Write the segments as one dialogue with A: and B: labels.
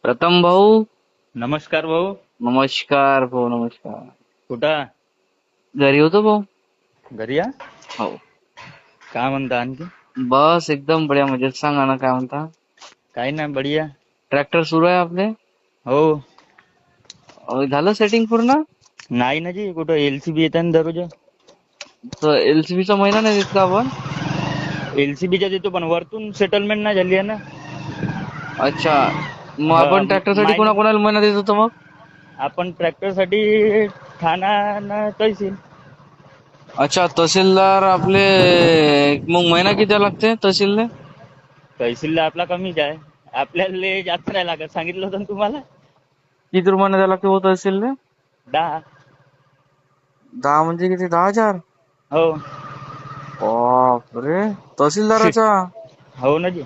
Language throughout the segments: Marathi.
A: प्रथम भाऊ.
B: नमस्कार भाऊ.
A: नमस्कार भाऊ, नमस्कार.
B: कुठं?
A: घरी होतो भाऊ.
B: घरी या.
A: हो.
B: काय म्हणता आणखी?
A: बस एकदम बढिया मजेत. सांगा ना काय म्हणता.
B: काही नाही, बढिया.
A: ट्रॅक्टर सुरू आहे आपले.
B: हो.
A: झालं सेटिंग पूर्ण.
B: नाही ना जी, कुठं एलसीबी येत ना दररोज.
A: तर LCB चा महिना नाही देत का आपण?
B: एलसीबीच्या देतो पण वरतून सेटलमेंट नाही झाली आहे ना.
A: अच्छा, मग
B: हा,
A: आपण ट्रॅक्टरसाठी
B: मायनिंग.
A: कोणाकोणाला महिना देत होतो मग?
B: आपण ट्रॅक्टरसाठी ठाणा ना तहसील.
A: अच्छा, तहसीलदार आपले. मग महिना किती द्यावा लागते तहसीलने?
B: तहसीलला आपला कमीच आहे. आपल्याला लय जास्त नाही लागत, सांगितलं होतं ना तुम्हाला.
A: किती रुपयाने द्यावा लागते हो तहसीलने?
B: 10.
A: 10 म्हणजे किती? 10,000?
B: हो.
A: बापरे. तहसीलदाराचा.
B: हो ना जी.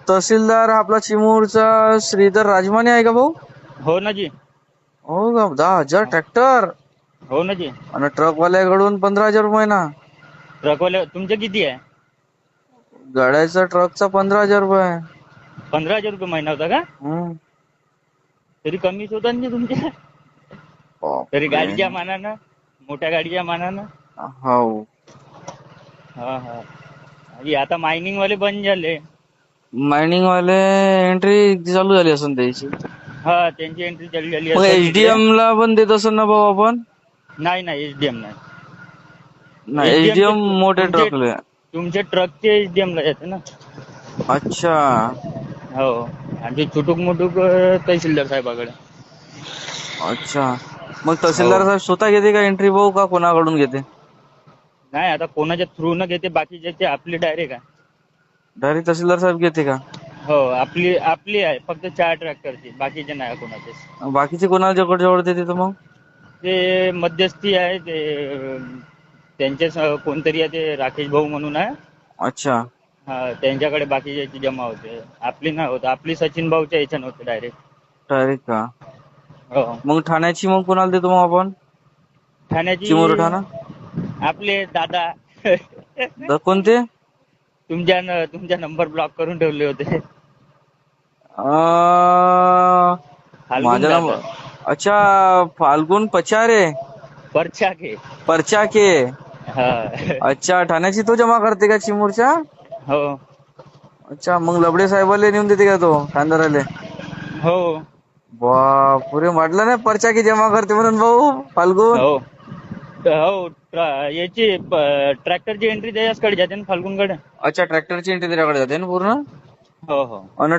A: तहसीलदार आपला चिमूरचा श्रीधर राजमाने आहे का भाऊ?
B: हो ना जी.
A: हो का? 10,000 ट्रॅक्टर.
B: हो ना जी.
A: आणि ट्रकवाल्याकडून 15,000 महिना.
B: ट्रकवाले तुमचे किती आहे?
A: गाड्याचा ट्रकचा 15,000 रुपये.
B: 15,000 रुपये महिना होता का?
A: हम्म.
B: तरी कमीच होता ना तुमच्या. तरी
A: बापरे.
B: गाडीच्या मानानं, मोठ्या गाडीच्या मानानं.
A: हो.
B: हा हा. आणि आता मायनिंग वाले बंद झाले.
A: मायनिंग वाले एंट्री चालू झाली असेल त्याची.
B: हा, त्यांची एंट्री चालू झाली
A: मग
B: असेल इकडे.
A: HDM ला पण देत असेल ना भाऊ आपण?
B: नाही नाही, एचडीएम नाही.
A: नाही,
B: एचडीएमचे
A: HDM मोठे
B: तुमचे
A: ट्रकले.
B: तुमचे ट्रकचे एचडीएम ला येते ना.
A: अच्छा.
B: हो. आणि ते छुटूक मुटूक तहसीलदार साहेबाकडे.
A: अच्छा, मग
B: हो.
A: तहसीलदार साहेब स्वतः घेते का एंट्री भाऊ, का कोणाकडून घेते?
B: नाही, आता कोणाच्या थ्रू न घेते, बाकीचे ते आपली डायरेक्ट आहे.
A: डायरेक्ट तहसीलदार साहेब घेते का?
B: हो, आपली आपली आहे फक्त 4 ट्रॅक्टरची, बाकीचे नाही कोणाचे.
A: बाकीचे कोणाच्या जवळ देते तर मग?
B: ते मध्यस्थी आहे ते. त्यांचे कोणतरी आहे ते, राकेश भाऊ म्हणून आहे.
A: अच्छा.
B: हा, त्यांच्याकडे बाकीची जमा होते. आपली नाही होत, आपली सचिन भाऊच्या याच्यानं होते डायरेक्ट.
A: डायरेक्ट का?
B: हो.
A: मग ठाण्याची मग कोणाला देतो मग आपण? चिमूर
B: ठाण्याची
A: ठाणा.
B: आपले दादा.
A: कोणते?
B: तुमच्या नंबर ब्लॉक करून ठेवले होते. फाल्गुन
A: माझा नाम.
B: दादा.
A: अच्छा, फाल्गुन पचारे.
B: परछाके.
A: परचाके.
B: हा.
A: अच्छा, ठाण्याची तो जमा करते का चिमूरच्या?
B: हो.
A: अच्छा, मग लबडे साहेबाला नेऊन देते का तो ठाणेदाराले?
B: हो.
A: बापरे, म्हटलं ना परचाकी जमा करते म्हणून भाऊ फाल्गुन.
B: हो. हो. याची ट्रॅक्टरची एंट्री त्याच्याकडे जाते ना, फाल्गुनकडे.
A: अच्छा, ट्रॅक्टरची एंट्री त्याच्याकडे जाते ना पूर्ण.
B: हो हो.
A: आणि